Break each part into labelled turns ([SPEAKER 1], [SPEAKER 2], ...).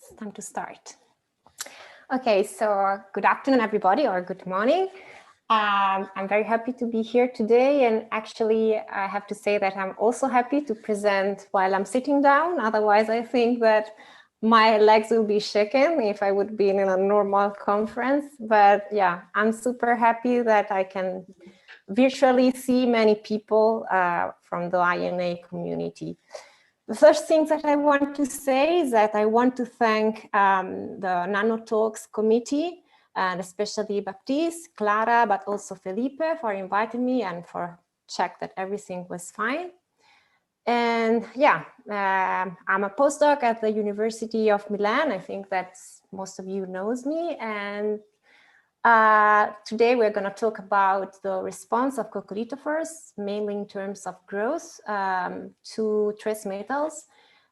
[SPEAKER 1] It's time to start. Okay, so good afternoon, everybody, or good morning. I'm very happy to be here today, and actually I have to say that I'm also happy to present while I'm sitting down. Otherwise, I think that my legs will be shaken if I would be in a normal conference. But yeah, I'm super happy that I can virtually see many people from the INA community. The first thing that I want to say is that I want to thank the NannoTalks committee, and especially Baptiste, Clara, but also Felipe for inviting me and for check that everything was fine. And yeah, I'm a postdoc at the University of Milan. I think that most of you knows me. And today we're going to talk about the response of coccolithophores, mainly in terms of growth, to trace metals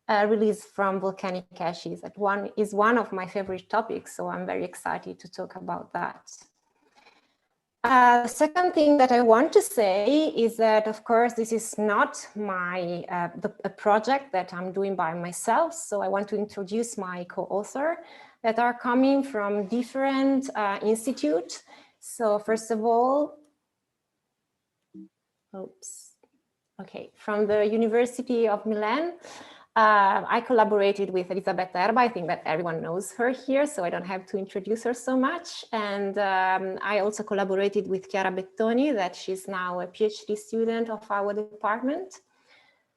[SPEAKER 1] released from volcanic ashes. That one is one of my favorite topics, so I'm very excited to talk about that. The second thing that I want to say is that, of course, this is not my a project that I'm doing by myself. So I want to introduce my co-author that are coming from different institutes. So first of all, from the University of Milan, I collaborated with Elisabetta Erba. I think that everyone knows her here, so I don't have to introduce her so much. And I also collaborated with Chiara Bettoni, that she's now a PhD student of our department.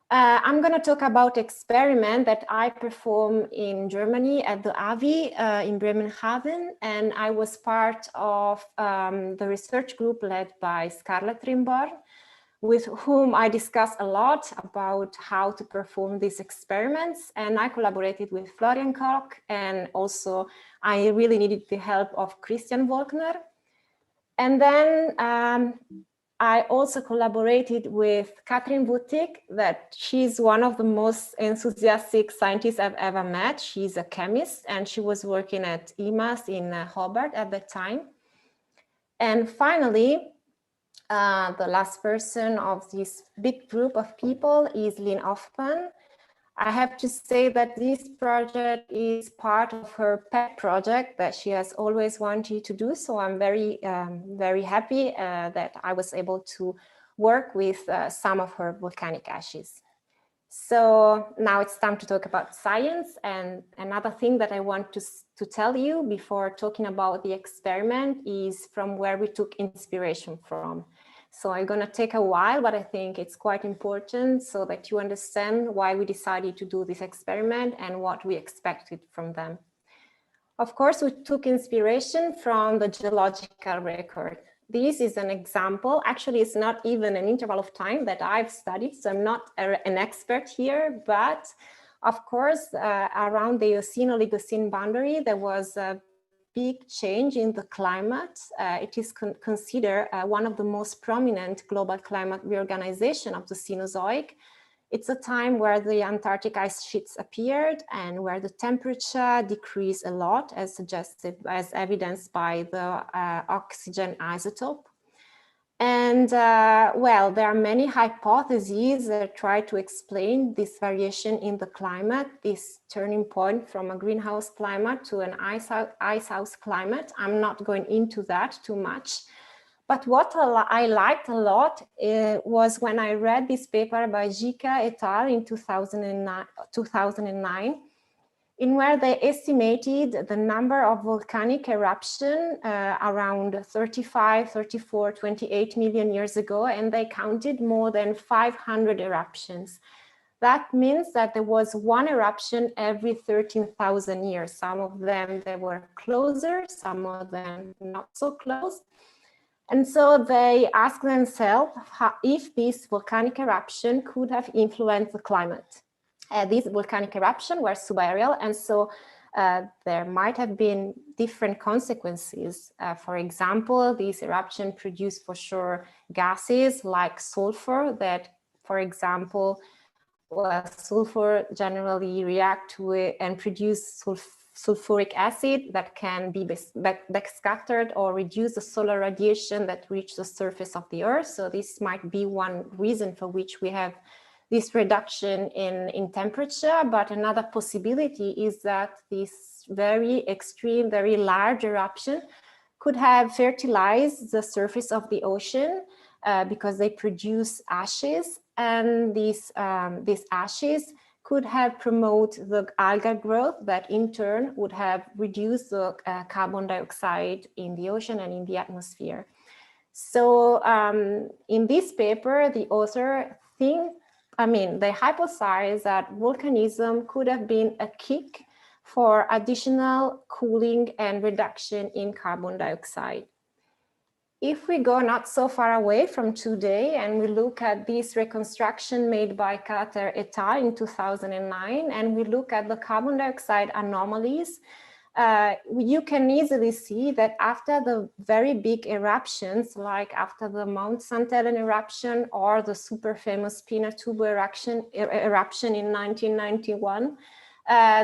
[SPEAKER 1] I'm going to talk about experiment that I performed in Germany at the AVI in Bremenhaven, and I was part of the research group led by Scarlett Rimborn, with whom I discussed a lot about how to perform these experiments. And I collaborated with Florian Koch, and also I really needed the help of Christian Wolkner. And then I also collaborated with Katrin Wuttig, that she's one of the most enthusiastic scientists I've ever met. She's a chemist, and she was working at EMAS in Hobart at that time. And finally, the last person of this big group of people is Lynn Hoffman. I have to say that this project is part of her pet project that she has always wanted to do. So I'm very, very happy that I was able to work with some of her volcanic ashes. So now it's time to talk about science. And another thing that I want to tell you before talking about the experiment is from where we took inspiration from. So I'm going to take a while, but I think it's quite important so that you understand why we decided to do this experiment and what we expected from them. Of course, we took inspiration from the geological record. This is an example. Actually, it's not even an interval of time that I've studied, so I'm not an expert here, but of course, around the Eocene-Oligocene boundary, there was a big change in the climate. It is considered one of the most prominent global climate reorganization of the Cenozoic. It's a time where the Antarctic ice sheets appeared and where the temperature decreased a lot, as suggested, as evidenced by the oxygen isotope. And well, there are many hypotheses that try to explain this variation in the climate, this turning point from a greenhouse climate to an icehouse climate. I'm not going into that too much. But what I liked a lot was when I read this paper by Jica et al. In 2009, in where they estimated the number of volcanic eruption around 35, 34, 28 million years ago, and they counted more than 500 eruptions. That means that there was one eruption every 13,000 years. Some of them, they were closer, some of them not so close. And so they asked themselves if this volcanic eruption could have influenced the climate. These volcanic eruptions were subaerial, and so there might have been different consequences. For example, this eruption produced for sure gases like sulfur that, for example, sulfur generally react to it and produce sulfuric acid that can be backscattered or reduce the solar radiation that reach the surface of the Earth. So this might be one reason for which we have this reduction in temperature, but another possibility is that this very extreme, very large eruption could have fertilized the surface of the ocean because they produce ashes, and these ashes could have promoted the algae growth that in turn would have reduced the carbon dioxide in the ocean and in the atmosphere. So in this paper, the author they hypothesize that volcanism could have been a kick for additional cooling and reduction in carbon dioxide. If we go not so far away from today and we look at this reconstruction made by Carter et al. In 2009, and we look at the carbon dioxide anomalies, you can easily see that after the very big eruptions, like after the Mount St. Helens eruption or the super famous Pinatubo eruption in 1991,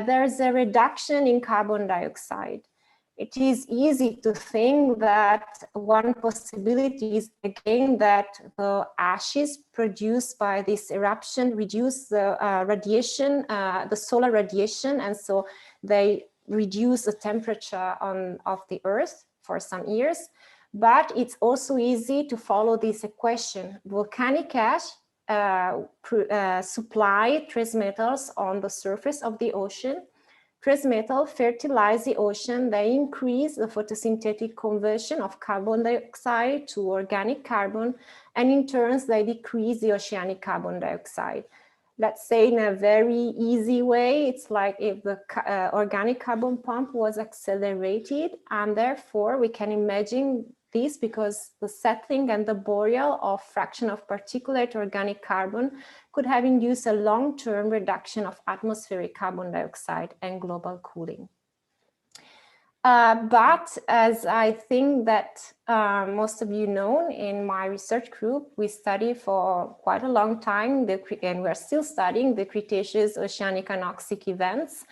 [SPEAKER 1] there's a reduction in carbon dioxide. It is easy to think that one possibility is again that the ashes produced by this eruption reduce the radiation, the solar radiation, and so they reduce the temperature of the Earth for some years. But it's also easy to follow this equation. Volcanic ash supply trace metals on the surface of the ocean. Trace metals fertilize the ocean. They increase the photosynthetic conversion of carbon dioxide to organic carbon, and in turn, they decrease the oceanic carbon dioxide. Let's say in a very easy way, it's like if the organic carbon pump was accelerated, and therefore we can imagine this because the settling and the boreal of fraction of particulate organic carbon could have induced a long-term reduction of atmospheric carbon dioxide and global cooling. But as I think that most of you know, in my research group, we study for quite a long time, and we're still studying the Cretaceous oceanic anoxic events.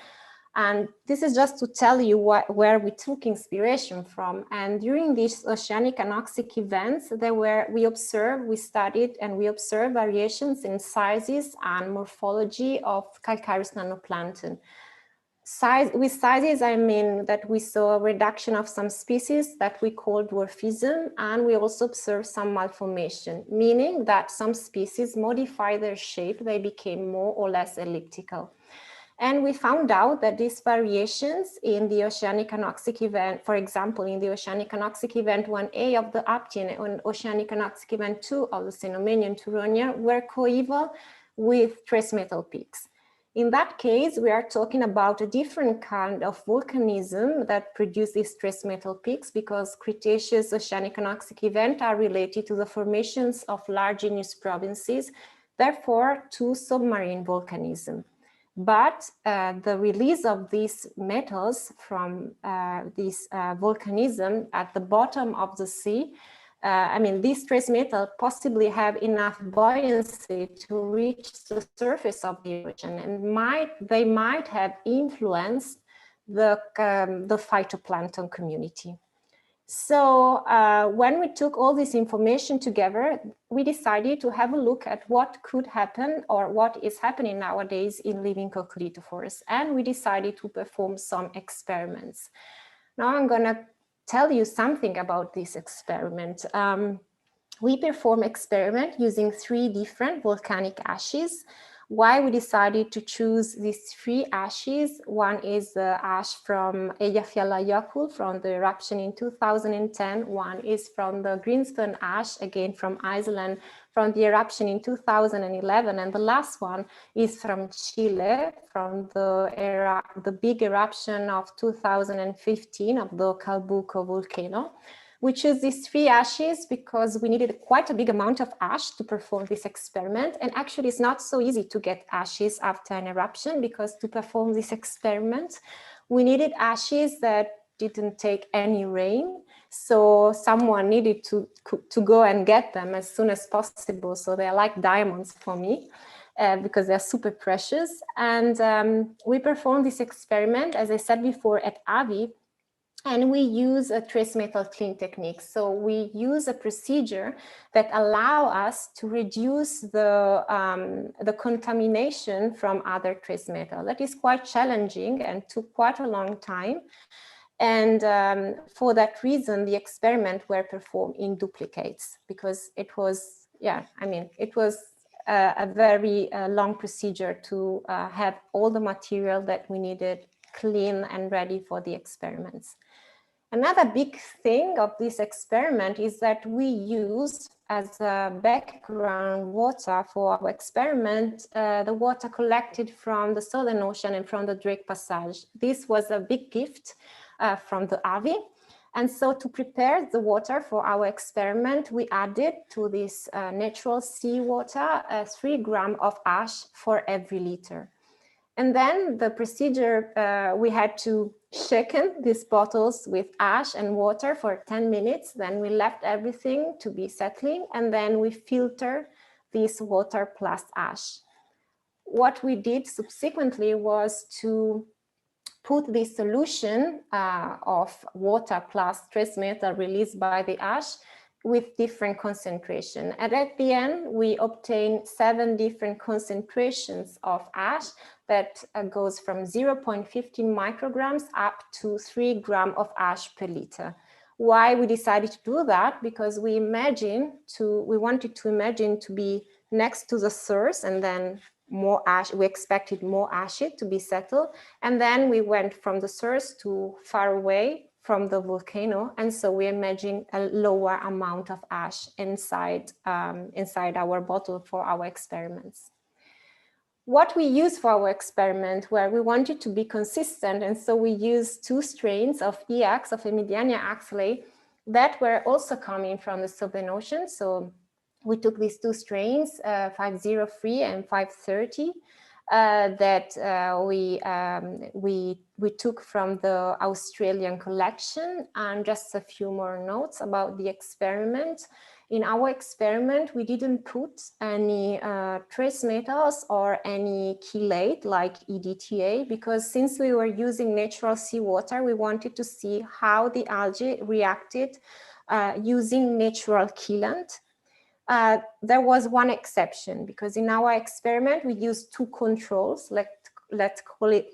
[SPEAKER 1] And this is just to tell you where we took inspiration from. And during these oceanic anoxic events, we studied and we observed variations in sizes and morphology of calcareous nanoplankton. With sizes, I mean that we saw a reduction of some species that we call dwarfism, and we also observed some malformation, meaning that some species modify their shape, they became more or less elliptical. And we found out that these variations in the oceanic anoxic event, for example, in the oceanic anoxic event 1A of the Aptian and oceanic anoxic event 2 of the Cenomanian Turonian, were coeval with trace metal peaks. In that case, we are talking about a different kind of volcanism that produces trace metal peaks, because Cretaceous oceanic anoxic events are related to the formations of large igneous provinces, therefore to submarine volcanism. But the release of these metals from this volcanism at the bottom of the sea, these trace metals possibly have enough buoyancy to reach the surface of the ocean, and they might have influenced the phytoplankton community. So when we took all this information together, we decided to have a look at what could happen or what is happening nowadays in living coccolithophores, and we decided to perform some experiments. Now I'm going to tell you something about this experiment. We perform experiment using 3 different volcanic ashes. Why we decided to choose these 3 ashes? One is the ash from Eyjafjallajökull from the eruption in 2010. One is from the Greenstone ash, again from Iceland, from the eruption in 2011. And the last one is from Chile, from the big eruption of 2015 of the Calbuco volcano. We chose these 3 ashes because we needed quite a big amount of ash to perform this experiment. And actually, it's not so easy to get ashes after an eruption, because to perform this experiment, we needed ashes that didn't take any rain. So someone needed to go and get them as soon as possible. So they're like diamonds for me, because they're super precious. And we performed this experiment, as I said before, at Avi. And we use a trace metal clean technique. So we use a procedure that allow us to reduce the contamination from other trace metal. That is quite challenging and took quite a long time. And for that reason, the experiments were performed in duplicates, because it was, it was a very long procedure to have all the material that we needed clean and ready for the experiments. Another big thing of this experiment is that we used as a background water for our experiment, the water collected from the Southern Ocean and from the Drake Passage. This was a big gift from the Algae. And so to prepare the water for our experiment, we added to this natural seawater 3 grams of ash for every liter. And then the procedure, we had to shaken these bottles with ash and water for 10 minutes. Then we left everything to be settling, and then we filter this water plus ash. What we did subsequently was to put this solution of water plus trace metal released by the ash with different concentration. And at the end, we obtained 7 different concentrations of ash that goes from 0.15 micrograms up to 3 grams of ash per liter. Why we decided to do that? Because we wanted to imagine to be next to the source, and then more ash, we expected more ash to be settled. And then we went from the source to far away from the volcano. And so we imagined a lower amount of ash inside our bottle for our experiments. What we used for our experiment, where we wanted to be consistent, and so we used 2 strains of EX, of Emiliania axillei, that were also coming from the Southern Ocean. So we took these 2 strains, 503 and 530, that we took from the Australian collection. And just a few more notes about the experiment. In our experiment, we didn't put any trace metals or any chelate like EDTA, because since we were using natural seawater, we wanted to see how the algae reacted using natural chelate. There was one exception, because in our experiment, we used 2 controls, let's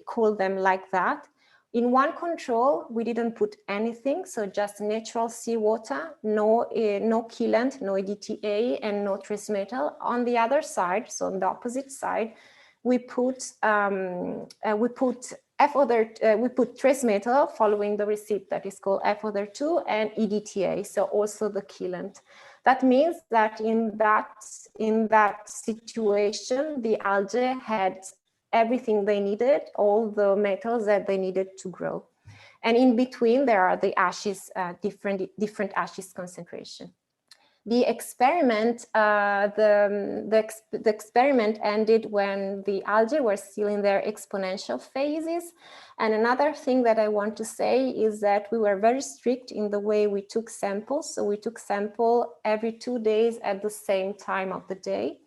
[SPEAKER 1] call them like that. In one control, we didn't put anything, so just natural seawater, no chelate, no EDTA, and no trace metal. On the other side, so on the opposite side, we put trace metal following the receipt that is called F-2 and EDTA, so also the chelate. That means that in that situation, the algae had everything they needed, all the metals that they needed to grow. And in between, there are the ashes, different ashes concentration. The experiment, the experiment ended when the algae were still in their exponential phases. And another thing that I want to say is that we were very strict in the way we took samples. So we took sample every 2 days at the same time of the day,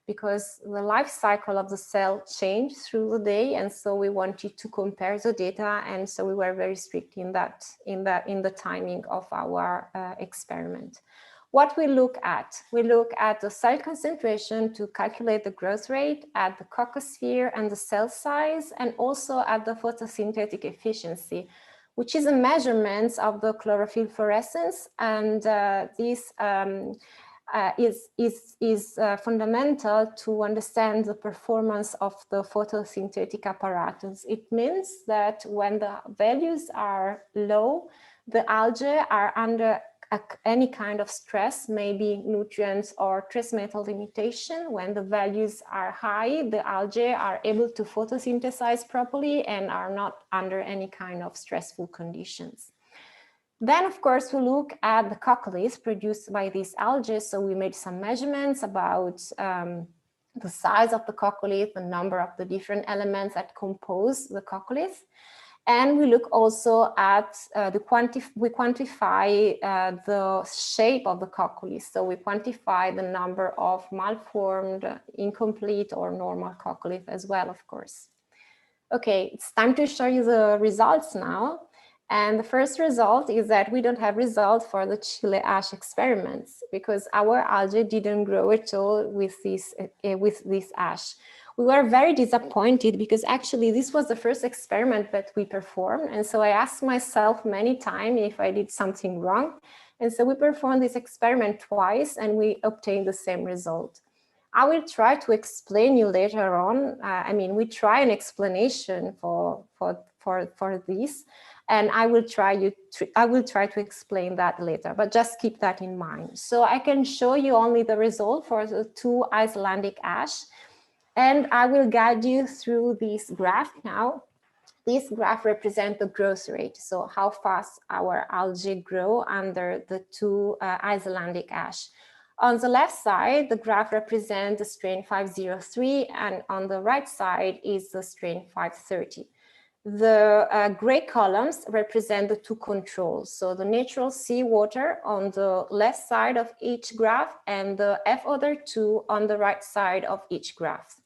[SPEAKER 1] because the life cycle of the cell changed through the day, and so we wanted to compare the data, and so we were very strict in the timing of our experiment. What we look at the cell concentration to calculate the growth rate, at the cocosphere and the cell size, and also at the photosynthetic efficiency, which is a measurement of the chlorophyll fluorescence, and this is fundamental to understand the performance of the photosynthetic apparatus. It means that when the values are low, the algae are under any kind of stress, maybe nutrients or trace metal limitation. When the values are high, the algae are able to photosynthesize properly and are not under any kind of stressful conditions. Then, of course, we look at the coccolith produced by these algae. So we made some measurements about the size of the coccolith, the number of the different elements that compose the coccolith. And we look also at we quantify the shape of the coccolith. So we quantify the number of malformed, incomplete, or normal coccolith as well, of course. Okay, it's time to show you the results now. And the first result is that we don't have result for the Chile ash experiments because our algae didn't grow at all with this ash. We were very disappointed because actually this was the first experiment that we performed. And so I asked myself many times if I did something wrong. And so we performed this experiment twice and we obtained the same result. I will try to explain you later on. We try an explanation for this, and I will try to explain that later, but just keep that in mind. So I can show you only the result for the 2 Icelandic ash, and I will guide you through this graph now. This graph represents the growth rate, so how fast our algae grow under the 2 Icelandic ash. On the left side, the graph represents the strain 503, and on the right side is the strain 530. The gray columns represent the 2 controls, so the natural seawater on the left side of each graph and the F02 on the right side of each graph.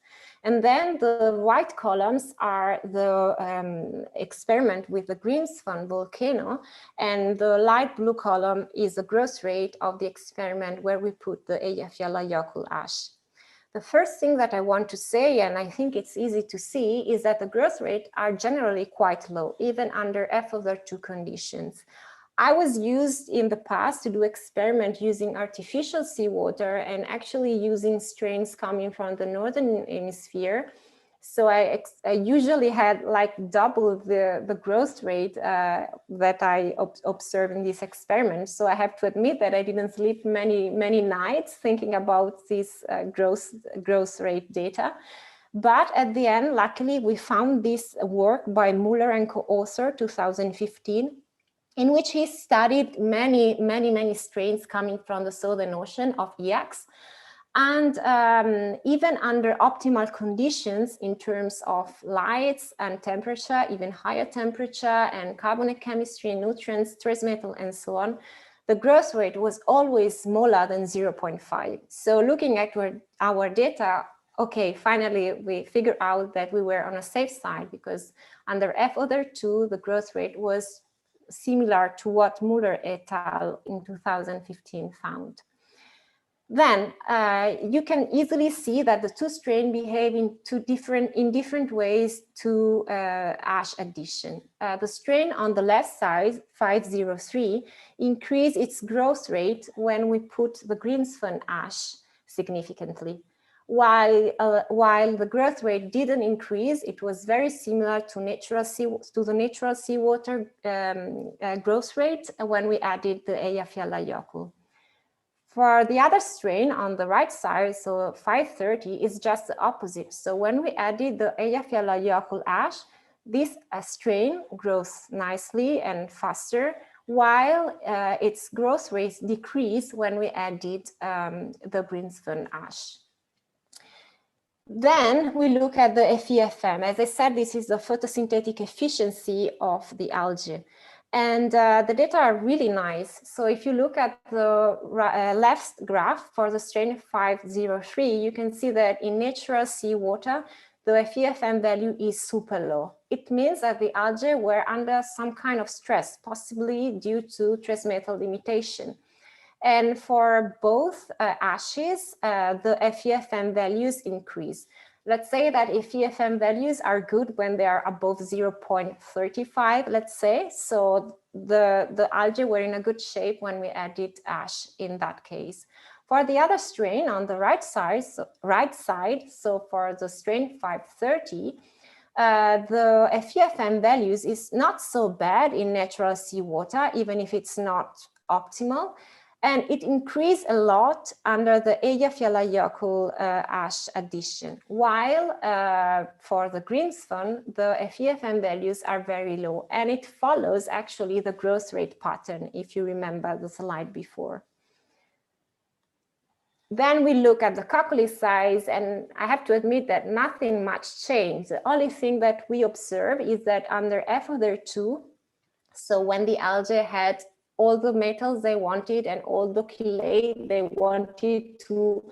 [SPEAKER 1] And then the white columns are the experiment with the Greenspan volcano, and the light blue column is the growth rate of the experiment where we put the Eyjafjallajökull ash. The first thing that I want to say, and I think it's easy to see, is that the growth rates are generally quite low, even under F02 conditions. I was used in the past to do experiments using artificial seawater and actually using strains coming from the northern hemisphere. So I usually had like double the growth rate that I observed in this experiment. So I have to admit that I didn't sleep many nights thinking about this growth rate data. But at the end, luckily, we found this work by Muller and co-author 2015. In which he studied many strains coming from the Southern Ocean of EX. And even under optimal conditions in terms of lights and temperature, even higher temperature and carbonate chemistry, nutrients, trace metal, and so on, the growth rate was always smaller than 0.5. So looking at our data, okay, finally we figured out that we were on a safe side because under F02, the growth rate was similar to what Muller et al. In 2015 found. Then you can easily see that the 2 strains behave in different ways to ash addition. The strain on the left side, 503, increased its growth rate when we put the Greenspan ash significantly. While the growth rate didn't increase, it was very similar to the natural seawater growth rate when we added the Eyjafjallajökull. For the other strain on the right side, so 530, is just the opposite. So when we added the Eyjafjallajökull ash, this strain grows nicely and faster, while its growth rate decreased when we added the Greenspan ash. Then we look at the FEFM. As I said, this is the photosynthetic efficiency of the algae. And the data are really nice. So if you look at the left graph for the strain 503, you can see that in natural seawater, the FEFM value is super low. It means that the algae were under some kind of stress, possibly due to trace metal limitation. And for both ashes, the FEFM values increase. Let's say that FEFM values are good when they are above 0.35, let's say. So the algae were in a good shape when we added ash in that case. For the other strain on the right side, so for the strain 530, the FEFM values is not so bad in natural seawater, even if it's not optimal. And it increased a lot under the Eyjafjallajökull ash addition, while for the Greenspan, the FEFM values are very low, and it follows actually the growth rate pattern, if you remember the slide before. Then we look at the coccolith size, and I have to admit that nothing much changed. The only thing that we observe is that under F02, so when the algae had all the metals they wanted and all the chelate they wanted to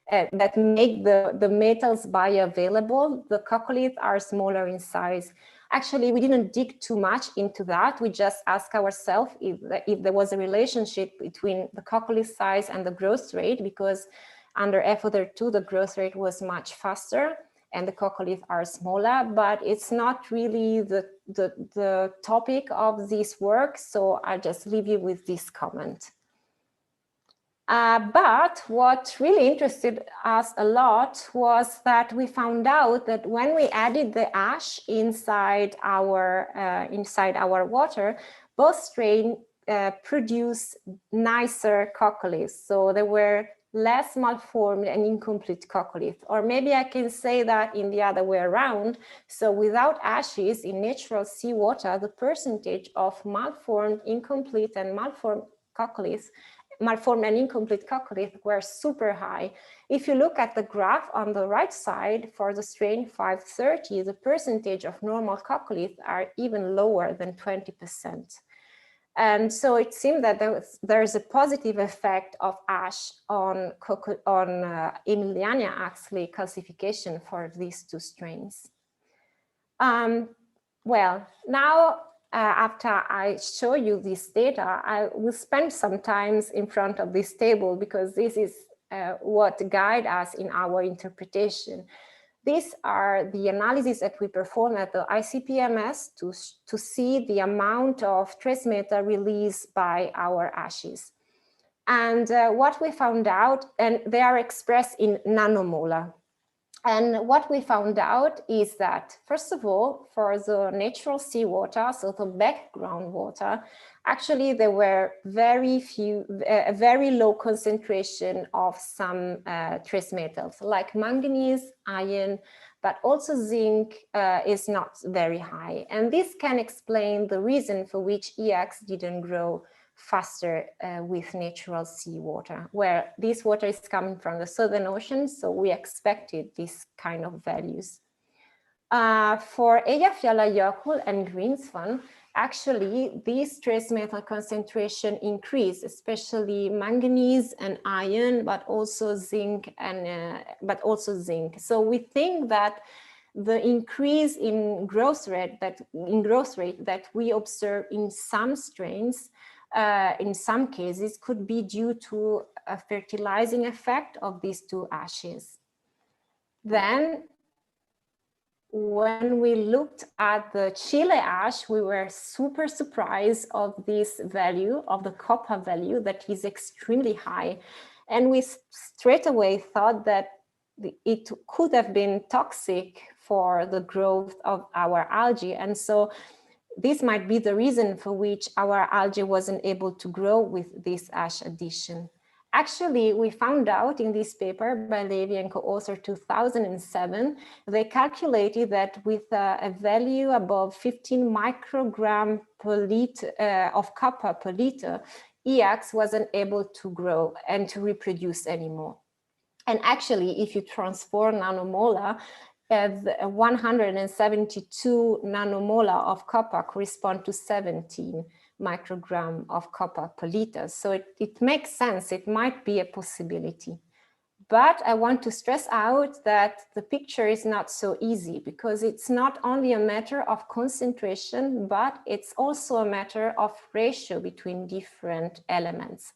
[SPEAKER 1] that make the metals bioavailable, the coccoliths are smaller in size. Actually, we didn't dig too much into that. We just asked ourselves if there was a relationship between the coccolith size and the growth rate, because under FOTR2, the growth rate was much faster and the coccolith are smaller, but it's not really the topic of this work. So I'll just leave you with this comment. But what really interested us a lot was that we found out that when we added the ash inside our water, both strains produce nicer coccoliths. So there were less malformed and incomplete coccolith. Or maybe I can say that in the other way around. So without ashes in natural seawater, the percentage of malformed, incomplete, and malformed coccoliths, malformed and incomplete coccolith were super high. If you look at the graph on the right side for the strain 530, the percentage of normal coccolith are even lower than 20%. And so it seemed that there's a positive effect of ash on Emiliania axillary calcification for these two strains. Well, now after I show you this data, I will spend some time in front of this table because this is what guide us in our interpretation. These are the analyses that we perform at the ICP-MS to see the amount of trace matter released by our ashes. And what we found out, and they are expressed in nanomolar. And what we found out is that, first of all, for the natural seawater, so the background water, actually there were very low concentration of some trace metals like manganese, iron, but also zinc is not very high. And this can explain the reason for which EX didn't grow faster with natural seawater, where this water is coming from the Southern Ocean, so we expected this kind of values. For Eyjafjallajökull and Greenspan, actually these trace metal concentration increased, especially manganese and iron, but also zinc So we think that the increase in growth rate that we observe in some strains in some cases could be due to a fertilizing effect of these two ashes. Then when we looked at the Chile ash, we were super surprised of this value, of the copper value that is extremely high. And we straight away thought that it could have been toxic for the growth of our algae. And so this might be the reason for which our algae wasn't able to grow with this ash addition. Actually, we found out in this paper by Levy and co-author 2007, they calculated that with a value above 15 microgram per liter of copper per liter, EX wasn't able to grow and to reproduce anymore. And actually, if you transform nanomolar, 172 nanomolar of copper correspond to 17 microgram of copper per liter. So it makes sense, it might be a possibility. But I want to stress out that the picture is not so easy because it's not only a matter of concentration, but it's also a matter of ratio between different elements.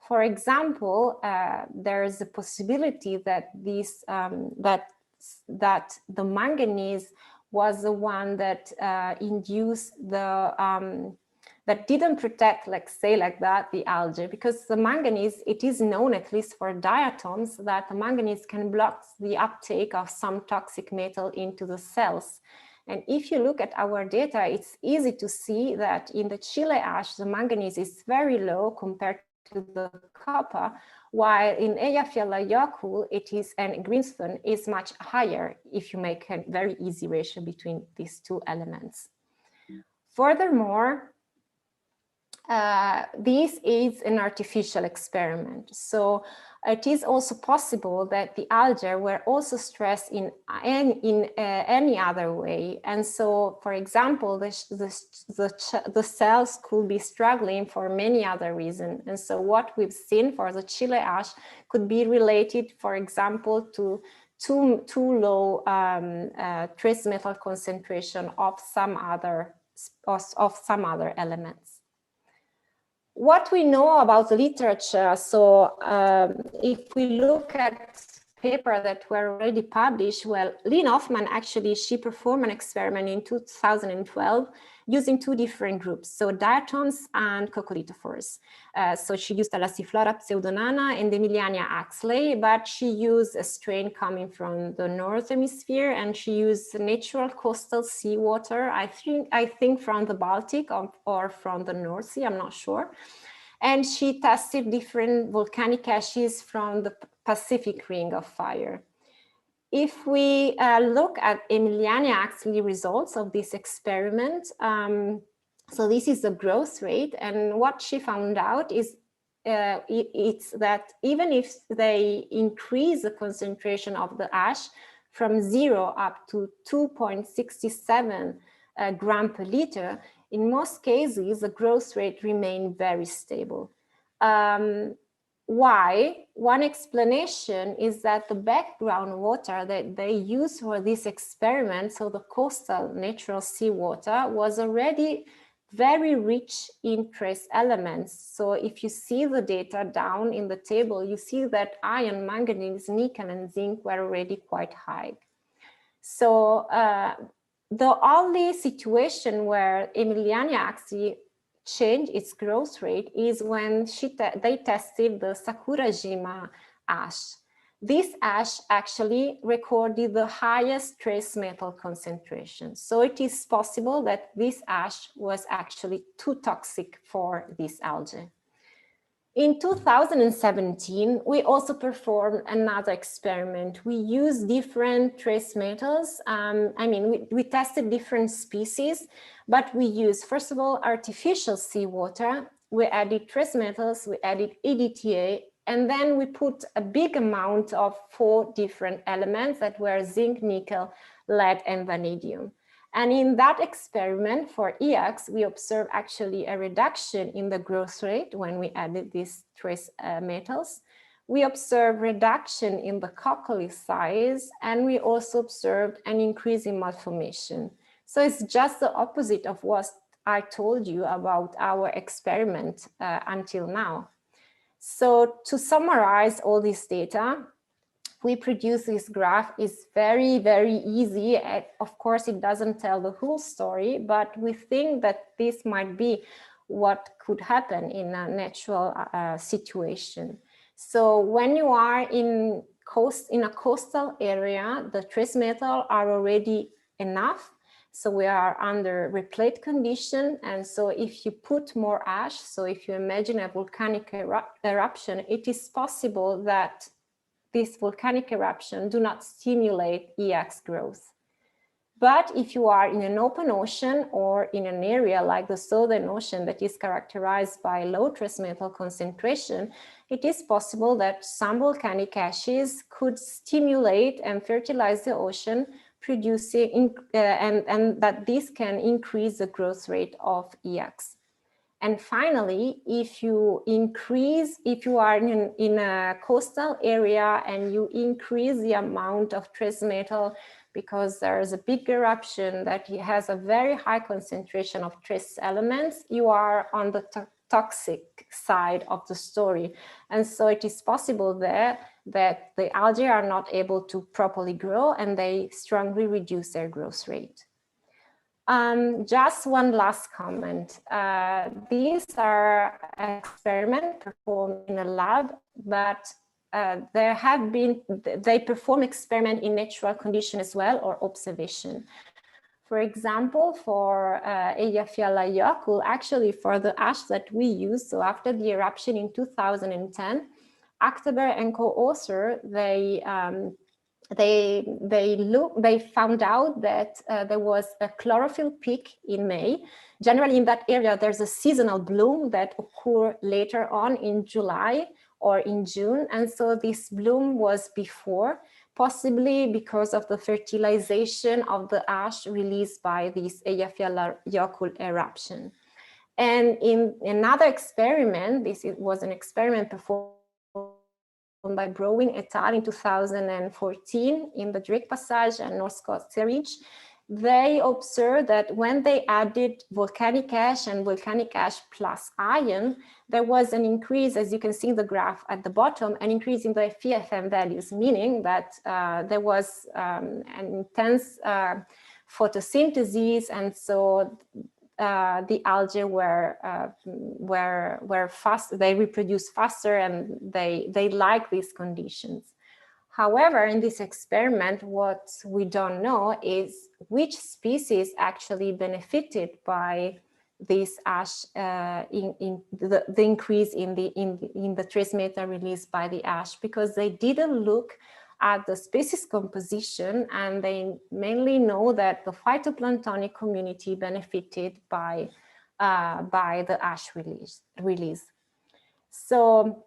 [SPEAKER 1] For example, there is a possibility that that the manganese was the one that induced the that didn't protect, like that, the algae, because the manganese, it is known, at least for diatoms, that the manganese can block the uptake of some toxic metal into the cells. And if you look at our data, it's easy to see that in the Chile ash, the manganese is very low compared to the copper, while in Eyjafjallajökull it is, and Greenspan is much higher if you make a very easy ratio between these two elements. Furthermore, this is an artificial experiment. So it is also possible that the algae were also stressed in any other way. And so, for example, the cells could be struggling for many other reasons. And so what we've seen for the Chile ash could be related, for example, to too low trace metal concentration of some other elements. What we know about the literature, so if we look at papers that were already published, well, Lynn Hoffman actually, she performed an experiment in 2012 using two different groups, so diatoms and coccolithophores. So she used Thalassiflora pseudonana and Emiliania axley, but she used a strain coming from the North Hemisphere, and she used natural coastal seawater, I think from the Baltic or from the North Sea, I'm not sure. And she tested different volcanic ashes from the Pacific Ring of Fire. If we look at Emiliania axley results of this experiment, so this is the growth rate, and what she found out is it's that even if they increase the concentration of the ash from 0 up to 2.67 gram per liter, in most cases, the growth rate remained very stable. Why? One explanation is that the background water that they used for this experiment, so the coastal natural seawater, was already very rich in trace elements. So if you see the data down in the table, you see that iron, manganese, nickel, and zinc were already quite high. So the only situation where Emiliania axley changed its growth rate is when they tested the Sakurajima ash. This ash actually recorded the highest trace metal concentration. So it is possible that this ash was actually too toxic for this algae. In 2017, we also performed another experiment. We used different trace metals. We tested different species, but we used, first of all, artificial seawater. We added trace metals, we added EDTA, and then we put a big amount of 4 different elements that were zinc, nickel, lead, and vanadium. And in that experiment for EX, we observed actually a reduction in the growth rate when we added these trace metals. We observed reduction in the coccolith size, and we also observed an increase in malformation. So it's just the opposite of what I told you about our experiment until now. So to summarize all this data, we produce this graph. Is very, very easy. Of course, it doesn't tell the whole story, but we think that this might be what could happen in a natural situation. So when you are in a coastal area, the trace metals are already enough. So we are under replete condition. And so if you put more ash, so if you imagine a volcanic eruption, it is possible that this volcanic eruption do not stimulate EX growth. But if you are in an open ocean or in an area like the Southern Ocean that is characterized by low trace metal concentration, it is possible that some volcanic ashes could stimulate and fertilize the ocean, producing and that this can increase the growth rate of EX. And finally, if you are in a coastal area and you increase the amount of trace metal because there's a big eruption that has a very high concentration of trace elements, you are on the toxic side of the story. And so it is possible there that the algae are not able to properly grow and they strongly reduce their growth rate. Just one last comment. These are experiments performed in a lab, but they perform experiment in natural condition as well, or observation. For example, for Eyjafjallajökull, actually for the ash that we use, so after the eruption in 2010, Akteber and co-author, they found out that there was a chlorophyll peak in May. Generally in that area, there's a seasonal bloom that occurs later on in July or in June. And so this bloom was before, possibly because of the fertilization of the ash released by this Eyjafjallajökull eruption. And in another experiment, was an experiment performed by Browing et al. In 2014 in the Drake Passage and North Scotia Ridge. They observed that when they added volcanic ash and volcanic ash plus iron, there was an increase, as you can see in the graph at the bottom, an increase in the FeFM values, meaning that there was an intense photosynthesis, and so the algae were fast, they reproduce faster, and they like these conditions. However, in this experiment, what we don't know is which species actually benefited by this ash, in the increase in the trace matter released by the ash, because they didn't look at the species composition, and they mainly know that the phytoplanktonic community benefited by the ash release. So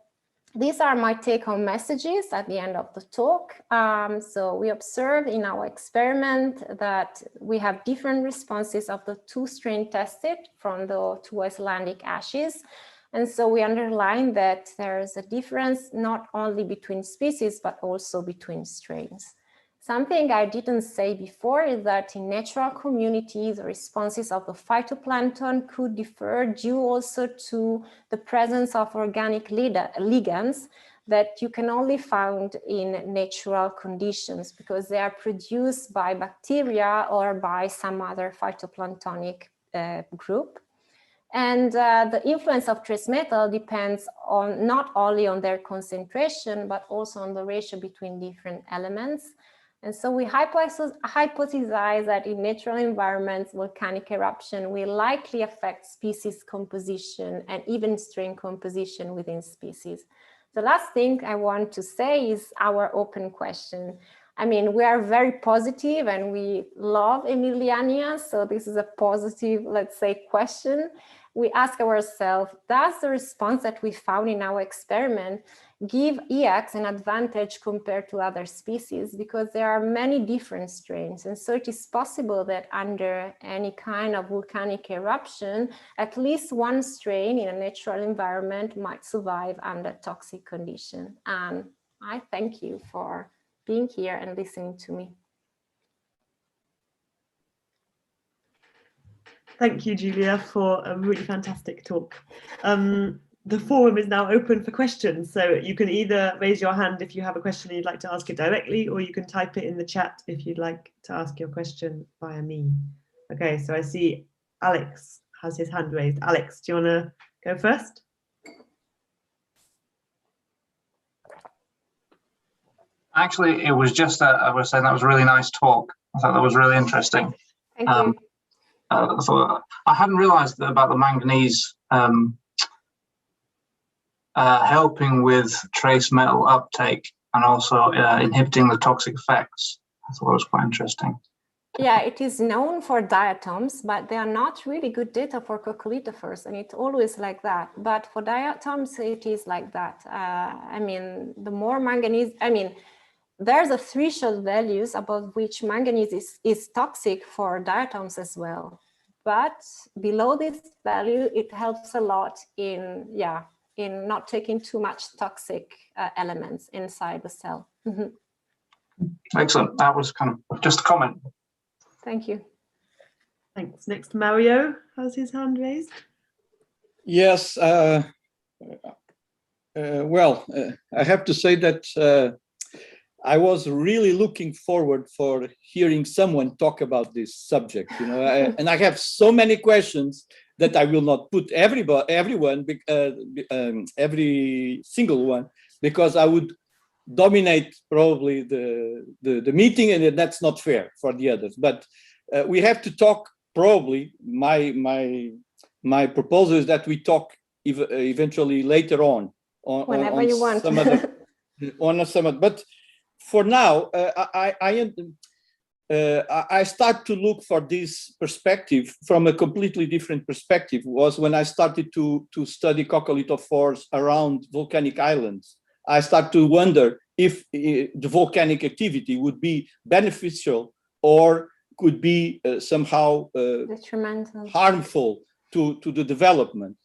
[SPEAKER 1] these are my take-home messages at the end of the talk. So we observed in our experiment that we have different responses of the two strains tested from the two Icelandic ashes. And so we underline that there is a difference not only between species, but also between strains. Something I didn't say before is that in natural communities, the responses of the phytoplankton could differ due also to the presence of organic ligands that you can only find in natural conditions because they are produced by bacteria or by some other phytoplanktonic group. And the influence of trace metal depends on not only on their concentration, but also on the ratio between different elements. And so we hypothesize that in natural environments, volcanic eruption will likely affect species composition and even strain composition within species. The last thing I want to say is our open question. I mean, we are very positive and we love Emiliania, so this is a positive, let's say, question. We ask ourselves, does the response that we found in our experiment give EX an advantage compared to other species? Because there are many different strains. And so it is possible that under any kind of volcanic eruption, at least one strain in a natural environment might survive under toxic conditions. And I thank you for being here and listening to me.
[SPEAKER 2] Thank you, Julia, for a really fantastic talk. The forum is now open for questions, so you can either raise your hand if you have a question and you'd like to ask it directly, or you can type it in the chat if you'd like to ask your question via me. Okay, so I see Alex has his hand raised. Alex, do you want to go first?
[SPEAKER 3] Actually, it was just I was saying that was a really nice talk. I thought that was really interesting.
[SPEAKER 1] Thank you.
[SPEAKER 3] So I hadn't realized about the manganese helping with trace metal uptake and also inhibiting the toxic effects. I thought it was quite interesting.
[SPEAKER 1] Yeah, it is known for diatoms, but they are not really good data for coccolithophores, and it's always like that. But for diatoms, it is like that. I mean, the more manganese, I mean, there's a threshold values above which manganese is toxic for diatoms as well. But below this value, it helps a lot in not taking too much toxic elements inside the cell. Mm-hmm.
[SPEAKER 3] Excellent. That was kind of just a comment.
[SPEAKER 1] Thank you.
[SPEAKER 2] Thanks. Next, Mario has his hand raised.
[SPEAKER 4] Yes. Well, I have to say that I was really looking forward for hearing someone talk about this subject, you know, and I have so many questions that I will not put every single one, because I would dominate probably the meeting, and that's not fair for the others. But we have to talk. Probably my proposal is that we talk eventually later on
[SPEAKER 1] whenever you want.
[SPEAKER 4] Some other, on some other, but for now, I start to look for this perspective from a completely different perspective. Was when I started to study coccolithophores around volcanic islands. I start to wonder if the volcanic activity would be beneficial or could be somehow
[SPEAKER 1] detrimental,
[SPEAKER 4] harmful to the development.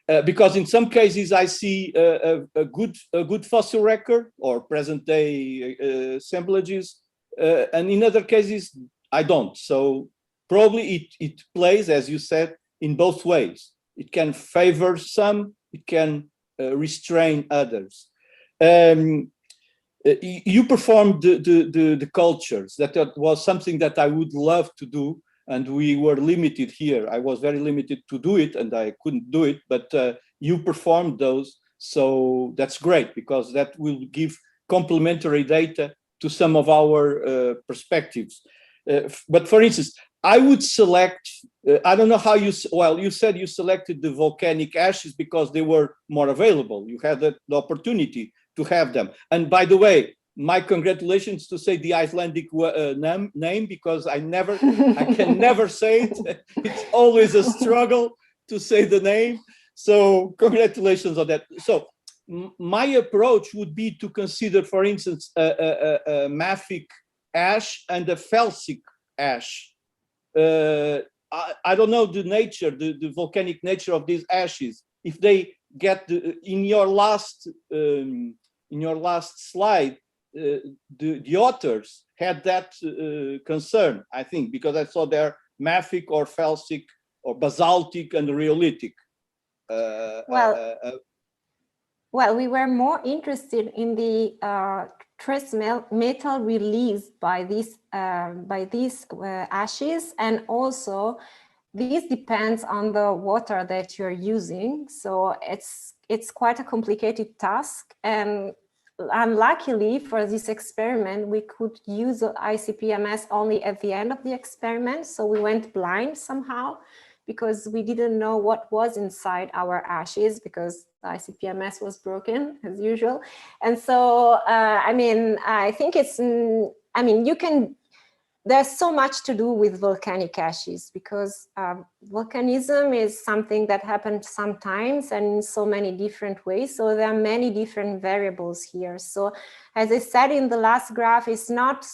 [SPEAKER 4] because in some cases I see a good fossil record or present day assemblages, and in other cases I don't. So probably it plays, as you said, in both ways. It can favor some, it can restrain others. You performed the cultures. That was something that I would love to do, and we were limited here. I was very limited to do it, and I couldn't do it, but you performed those. So that's great, because that will give complementary data to some of our perspectives. But for instance, I would select, I don't know how you, well, you said you selected the volcanic ashes because they were more available. You had the opportunity to have them. And by the way, my congratulations to say the Icelandic name, because I can never say it. It's always a struggle to say the name. So congratulations on that. So my approach would be to consider, for instance, a mafic ash and a felsic ash. I don't know the nature, the volcanic nature of these ashes. If they get in your last slide, the authors had that concern, I think, because I saw they're mafic or felsic or basaltic and rhyolitic.
[SPEAKER 1] Well, we were more interested in the trace metal released by these ashes, and also this depends on the water that you're using. So it's quite a complicated task, and unluckily for this experiment, we could use ICP-MS only at the end of the experiment. So we went blind somehow, because we didn't know what was inside our ashes, because the ICP-MS was broken as usual. And so, I mean, I think it's, I mean, there's so much to do with volcanic ashes, because volcanism is something that happens sometimes and in so many different ways. So there are many different variables here. So as I said in the last graph, it's not,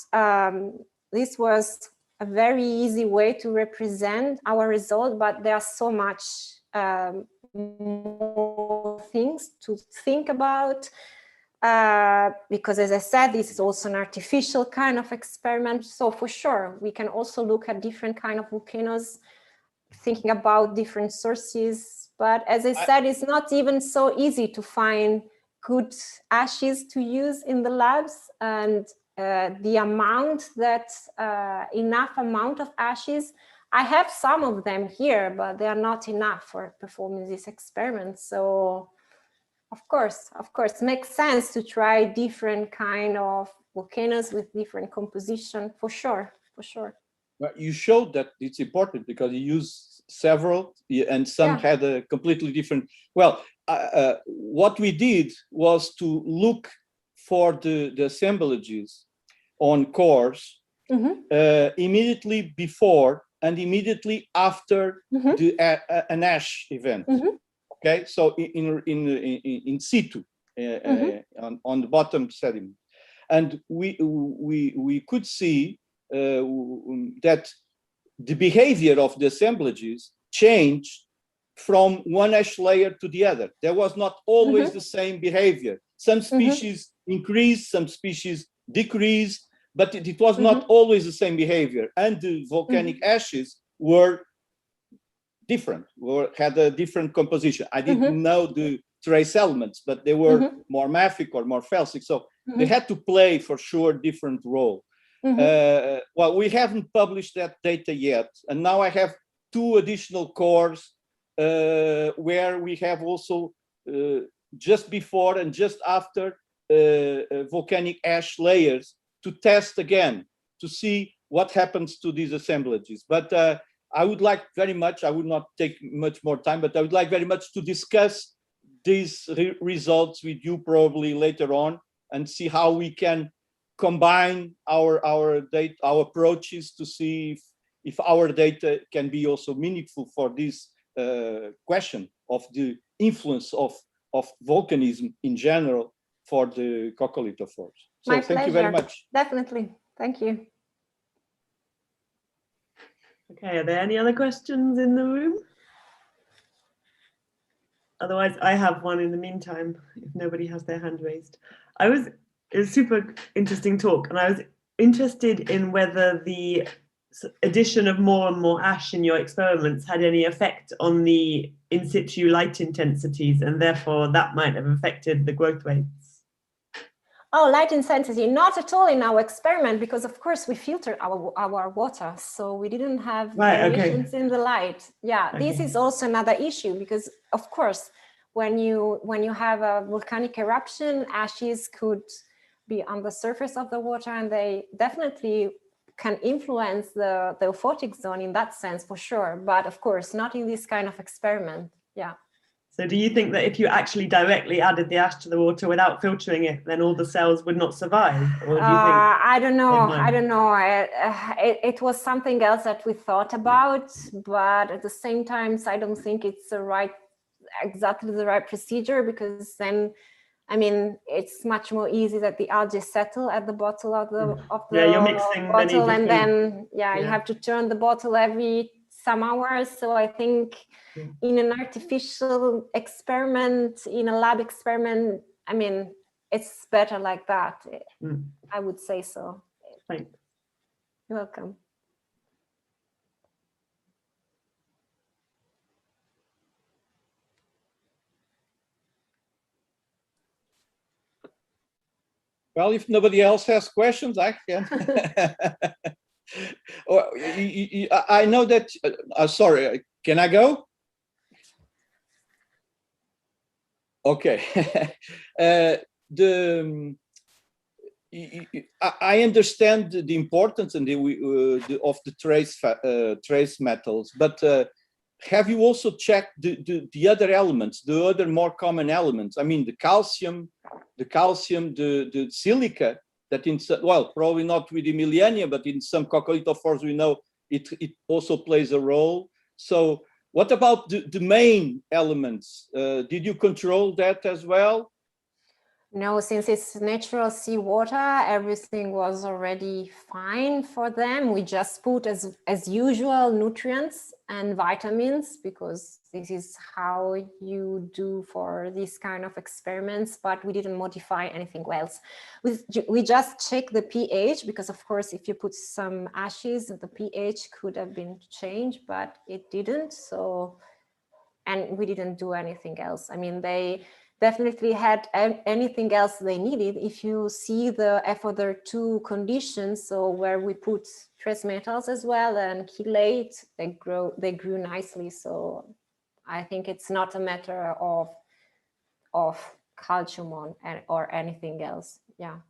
[SPEAKER 1] this was a very easy way to represent our result, but there are so much more things to think about, because as I said, this is also an artificial kind of experiment. So for sure, we can also look at different kind of volcanoes, thinking about different sources. But as I said, it's not even so easy to find good ashes to use in the labs, and the amount that, enough amount of ashes, I have some of them here, but they are not enough for performing this experiment. So of course, makes sense to try different kind of volcanoes with different composition, for sure.
[SPEAKER 4] Well, you showed that it's important because you used several, and some had a completely different. Well, what we did was to look for the assemblages on cores immediately before and immediately after an ash event. Okay, so in situ, on the bottom sediment, and we could see that the behavior of the assemblages changed from one ash layer to the other. There was not always the same behavior. Some species increased, some species decreased, but it was not always the same behavior. And the volcanic ashes were different, had a different composition. I didn't know the trace elements, but they were more mafic or more felsic. So they had to play, for sure, different role. Well, we haven't published that data yet. And now I have 2 additional cores where we have also just before and just after volcanic ash layers to test again, to see what happens to these assemblages. But I would like very much, I would not take much more time, but I would like very much to discuss these results with you probably later on, and see how we can combine our data, our approaches, to see if our data can be also meaningful for this question of the influence of volcanism in general for the coccolithophores. So
[SPEAKER 1] My
[SPEAKER 4] thank
[SPEAKER 1] pleasure.
[SPEAKER 4] you very much.
[SPEAKER 1] Definitely. Thank you.
[SPEAKER 2] Okay, are there any other questions in the room? Otherwise, I have one in the meantime, if nobody has their hand raised. It was a super interesting talk, and I was interested in whether the addition of more and more ash in your experiments had any effect on the in situ light intensities, and therefore that might have affected the growth rates.
[SPEAKER 1] Oh, light intensity, not at all in our experiment, because of course we filtered our water, so we didn't have variations in the light. Yeah, this is also another issue, because of course, when you have a volcanic eruption, ashes could be on the surface of the water, and they definitely can influence the euphotic zone in that sense, for sure. But of course, not in this kind of experiment. Yeah.
[SPEAKER 2] So do you think that if you actually directly added the ash to the water without filtering it, then all the cells would not survive? Or do you think
[SPEAKER 1] I don't know. I don't know. It was something else that we thought about, but at the same time, I don't think it's exactly the right procedure, because then, I mean, it's much more easy that the algae settle at the bottom of the
[SPEAKER 2] you're mixing
[SPEAKER 1] bottle, and then you have to turn the bottle every some hours. So I think in an artificial experiment, in a lab experiment, I mean, it's better like that. I would say so.
[SPEAKER 2] Thanks.
[SPEAKER 1] You're welcome.
[SPEAKER 4] Well, if nobody else has questions, I can. I know that, sorry, can I go? Okay. I understand the importance and of the trace metals, but have you also checked the other elements, the other more common elements? I mean, the calcium, the silica, that in, well, probably not with the millennia, but in some coccolithophores we know it also plays a role. So what about the main elements? Did you control that as well?
[SPEAKER 1] No, since it's natural seawater, everything was already fine for them. We just put as usual nutrients and vitamins, because this is how you do for these kind of experiments, but we didn't modify anything else. We just check the pH, because of course, if you put some ashes, the pH could have been changed, but it didn't. So, and we didn't do anything else. I mean, they definitely had anything else they needed. If you see the F-2 conditions, so where we put trace metals as well and chelate, they grew nicely. So I think it's not a matter of calcium or anything else. Yeah.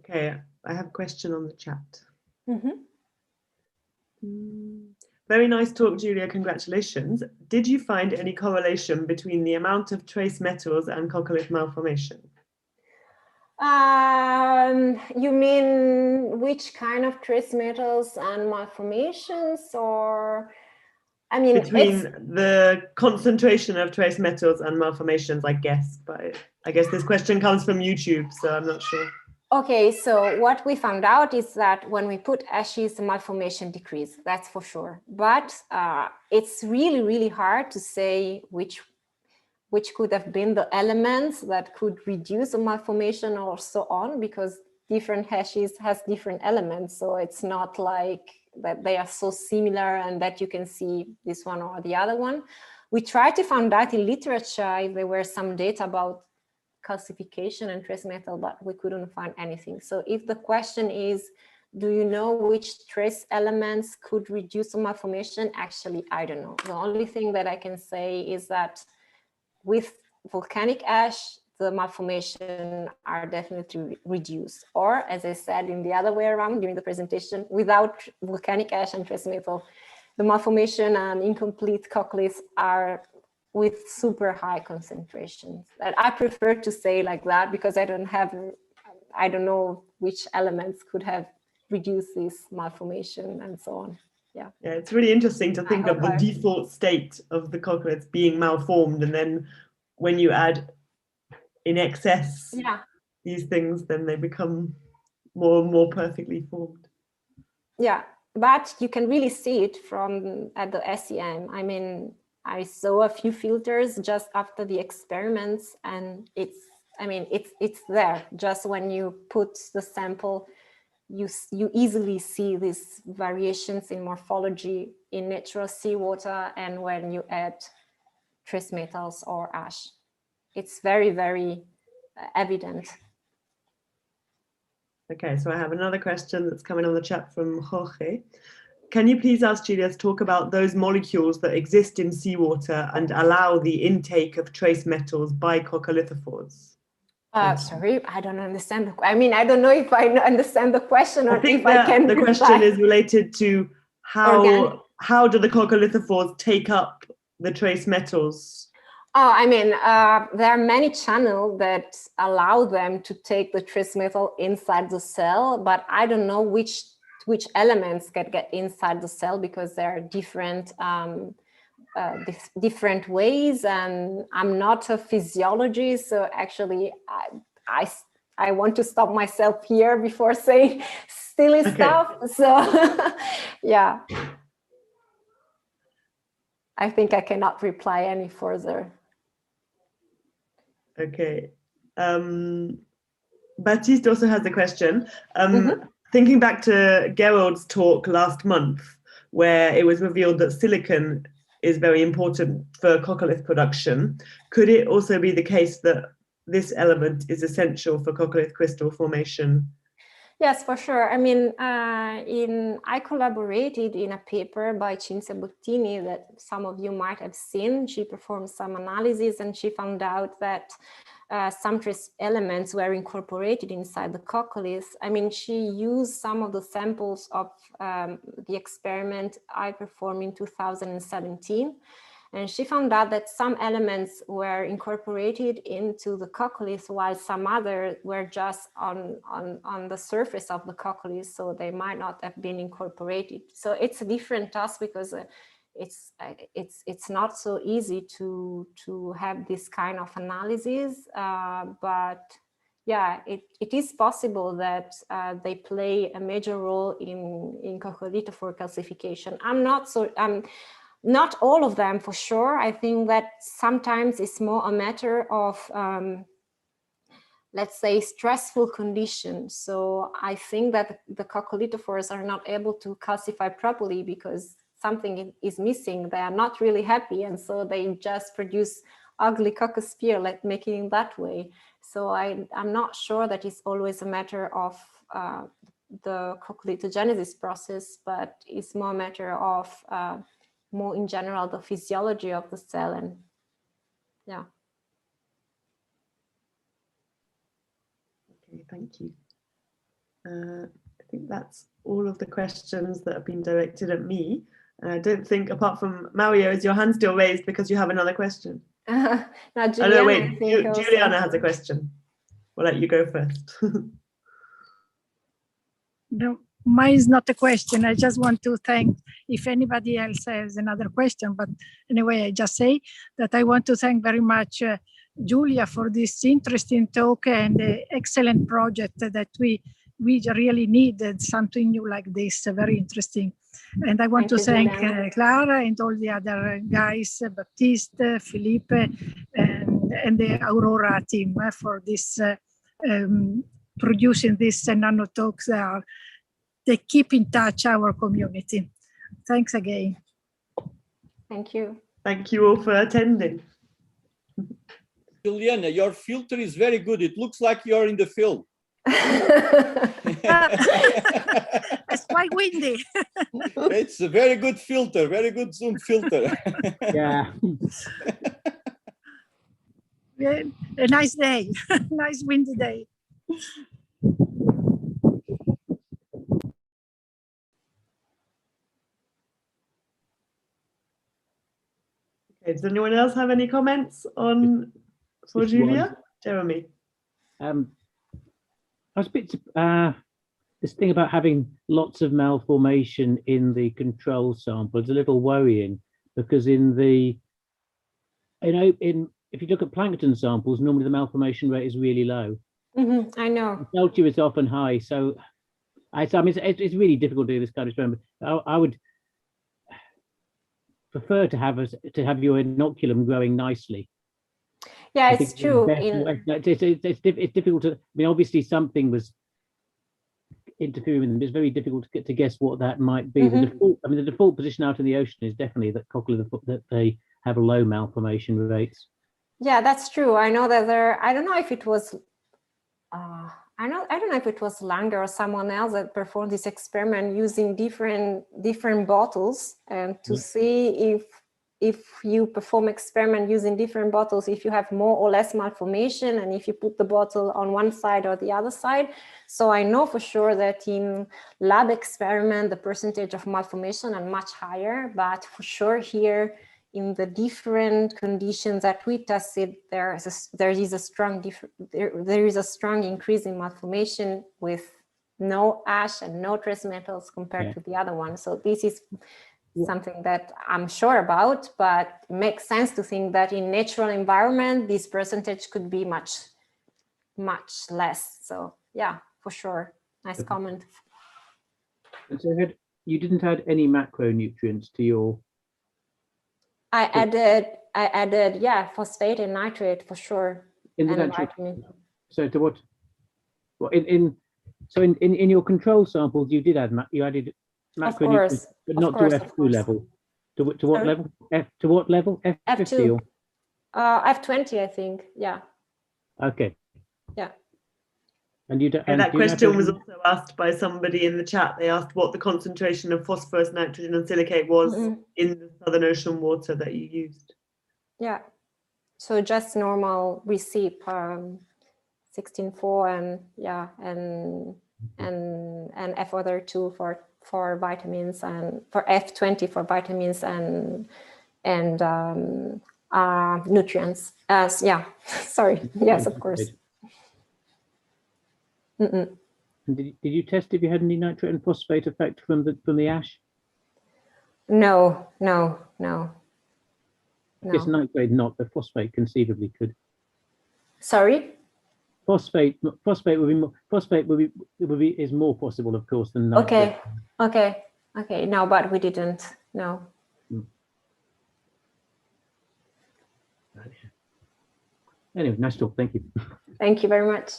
[SPEAKER 2] Okay, I have a question on the chat.
[SPEAKER 1] Mm-hmm.
[SPEAKER 2] Very nice talk, Julia. Congratulations. Did you find any correlation between the amount of trace metals and coccolith malformation?
[SPEAKER 1] You mean which kind of trace metals and malformations, or? I mean,
[SPEAKER 2] between the concentration of trace metals and malformations, I guess, but I guess this question comes from YouTube, so I'm not sure.
[SPEAKER 1] Okay, so what we found out is that when we put ashes, the malformation decrease, that's for sure. But it's really, really hard to say which could have been the elements that could reduce the malformation or so on, because different hashes has different elements. So it's not like that they are so similar and that you can see this one or the other one. We tried to find out in literature if there were some data about calcification and trace metal, but we couldn't find anything. So if the question is, do you know which trace elements could reduce the malformation? Actually, I don't know. The only thing that I can say is that with volcanic ash, the malformation are definitely reduced. Or, as I said in the other way around during the presentation, without volcanic ash and trace metal, the malformation and incomplete coccoliths are with super high concentrations. And I prefer to say like that because I don't know which elements could have reduced this malformation and so on. Yeah,
[SPEAKER 2] it's really interesting to think of the default state of the coccoliths being malformed, and then when you add in excess these things, then they become more and more perfectly formed.
[SPEAKER 1] Yeah, but you can really see it from at the SEM. I mean, I saw a few filters just after the experiments, and it's there. Just when you put the sample, you easily see these variations in morphology in natural seawater, and when you add trace metals or ash, it's very, very evident.
[SPEAKER 2] Okay, so I have another question that's coming on the chat from Jorge. Can you please ask Julia to talk about those molecules that exist in seawater and allow the intake of trace metals by coccolithophores?
[SPEAKER 1] Sorry, I don't understand. I mean, I don't know if I understand the question or if I can.
[SPEAKER 2] The question is related to how do the coccolithophores take up the trace metals?
[SPEAKER 1] Oh, I mean, there are many channels that allow them to take the trace metal inside the cell, but I don't know which elements can get inside the cell, because there are different different ways, and I'm not a physiologist, so actually I want to stop myself here before saying silly stuff. So yeah, I think I cannot reply any further.
[SPEAKER 2] Okay. Baptiste also has a question. Thinking back to Gerald's talk last month, where it was revealed that silicon is very important for coccolith production, could it also be the case that this element is essential for coccolith crystal formation?
[SPEAKER 1] Yes, for sure. I mean, I collaborated in a paper by Cinzia Bottini that some of you might have seen. She performed some analysis, and she found out that some trace elements were incorporated inside the coccolith. I mean, she used some of the samples of the experiment I performed in 2017. And she found out that some elements were incorporated into the coccolith, while some others were just on the surface of the coccolith, so they might not have been incorporated. So it's a different task, because it's not so easy to have this kind of analysis. But yeah, it is possible that they play a major role in coccolithophore calcification. Not all of them, for sure. I think that sometimes it's more a matter of, let's say, stressful conditions. So I think that the coccolithophores are not able to calcify properly because something is missing. They are not really happy, and so they just produce ugly cocosphere, like making it that way. So I'm not sure that it's always a matter of the coccolithogenesis process, but it's more a matter of more in general, the physiology of the cell. And yeah.
[SPEAKER 2] Okay, thank you. I think that's all of the questions that have been directed at me. I don't think, apart from Mario, is your hand still raised because you have another question?
[SPEAKER 1] Now, Juliana,
[SPEAKER 2] no, wait, Juliana has a question. We'll let you go first.
[SPEAKER 5] No, mine is not a question. I just want to thank, if anybody else has another question, but anyway, I just say that I want to thank very much Julia for this interesting talk and the excellent project that we really needed something new like this, very interesting. And I want to thank Clara and all the other guys, Baptiste, Felipe, and the Aurora team for this producing this NannoTalks. They keep in touch our community. Thanks again.
[SPEAKER 1] Thank you.
[SPEAKER 2] Thank you all for attending.
[SPEAKER 4] Juliana, your filter is very good. It looks like you're in the film.
[SPEAKER 5] It's quite windy.
[SPEAKER 4] It's a very good filter, very good zoom filter.
[SPEAKER 6] Yeah.
[SPEAKER 5] A nice day, nice windy day.
[SPEAKER 2] Okay, does anyone else have any comments on for Julia? Jeremy.
[SPEAKER 6] I was a bit this thing about having lots of malformation in the control sample is a little worrying, because in if you look at plankton samples, normally the malformation rate is really low.
[SPEAKER 1] I know.
[SPEAKER 6] Culture is often high, so I mean it's really difficult to do this kind of experiment. I would prefer to have your inoculum growing nicely.
[SPEAKER 1] Yeah, it's true.
[SPEAKER 6] It's difficult to. I mean, obviously something was interfering with them. It's very difficult to guess what that might be. The default, I mean, the default position out in the ocean is definitely that coccolithophore, that they have low malformation rates.
[SPEAKER 1] Yeah, that's true. I know that I don't know if it was. I don't know if it was Langer or someone else that performed this experiment using different bottles and to see if you perform experiment using different bottles, if you have more or less malformation, and if you put the bottle on one side or the other side. So I know for sure that in lab experiment, the percentage of malformation are much higher, but for sure here in the different conditions that we tested, there is a strong increase in malformation with no ash and no trace metals compared to the other one. So this is something that I'm sure about, but it makes sense to think that in natural environment, this percentage could be much less. So yeah, for sure. Nice comment.
[SPEAKER 6] And so you didn't add any macronutrients to your.
[SPEAKER 1] I added, yeah, phosphate and nitrate for sure.
[SPEAKER 6] In the
[SPEAKER 1] and
[SPEAKER 6] vitamin. So to what? Well, in your control samples, you did add you added macronutrients, but not to F2 level. To what level? To what level? F2.
[SPEAKER 1] F20, I think. Yeah.
[SPEAKER 6] Okay.
[SPEAKER 1] Yeah.
[SPEAKER 6] And you don't.
[SPEAKER 2] And that question was also asked by somebody in the chat. They asked what the concentration of phosphorus, nitrogen, and silicate was in the Southern Ocean water that you used.
[SPEAKER 1] Yeah. So just normal receipt, 16.4 and yeah, and F other 2 for vitamins, and for F20 for vitamins and nutrients. Yeah. Sorry. Yes, of course.
[SPEAKER 6] And did you test if you had any nitrate and phosphate effect from the ash? No. Yes, nitrate not, but phosphate conceivably could.
[SPEAKER 1] Sorry.
[SPEAKER 6] Phosphate is more possible, of course, than nitrate.
[SPEAKER 1] Okay. No, but we didn't. No.
[SPEAKER 6] Anyway, nice talk. Thank you.
[SPEAKER 1] Thank you very much.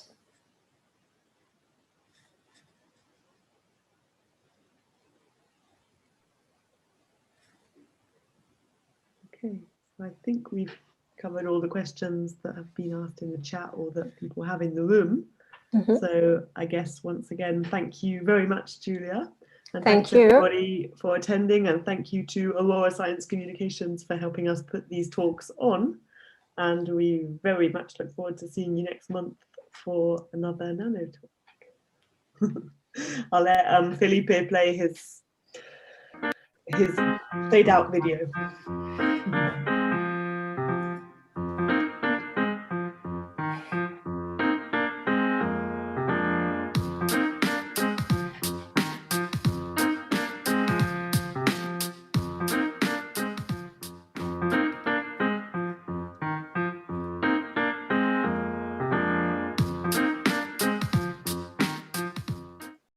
[SPEAKER 2] Okay, so I think we've covered all the questions that have been asked in the chat or that people have in the room. So I guess once again, thank you very much, Julia. And thank you everybody for attending, and thank you to Aurora Science Communications for helping us put these talks on. And we very much look forward to seeing you next month for another Nano talk. I'll let Felipe play his fade out video.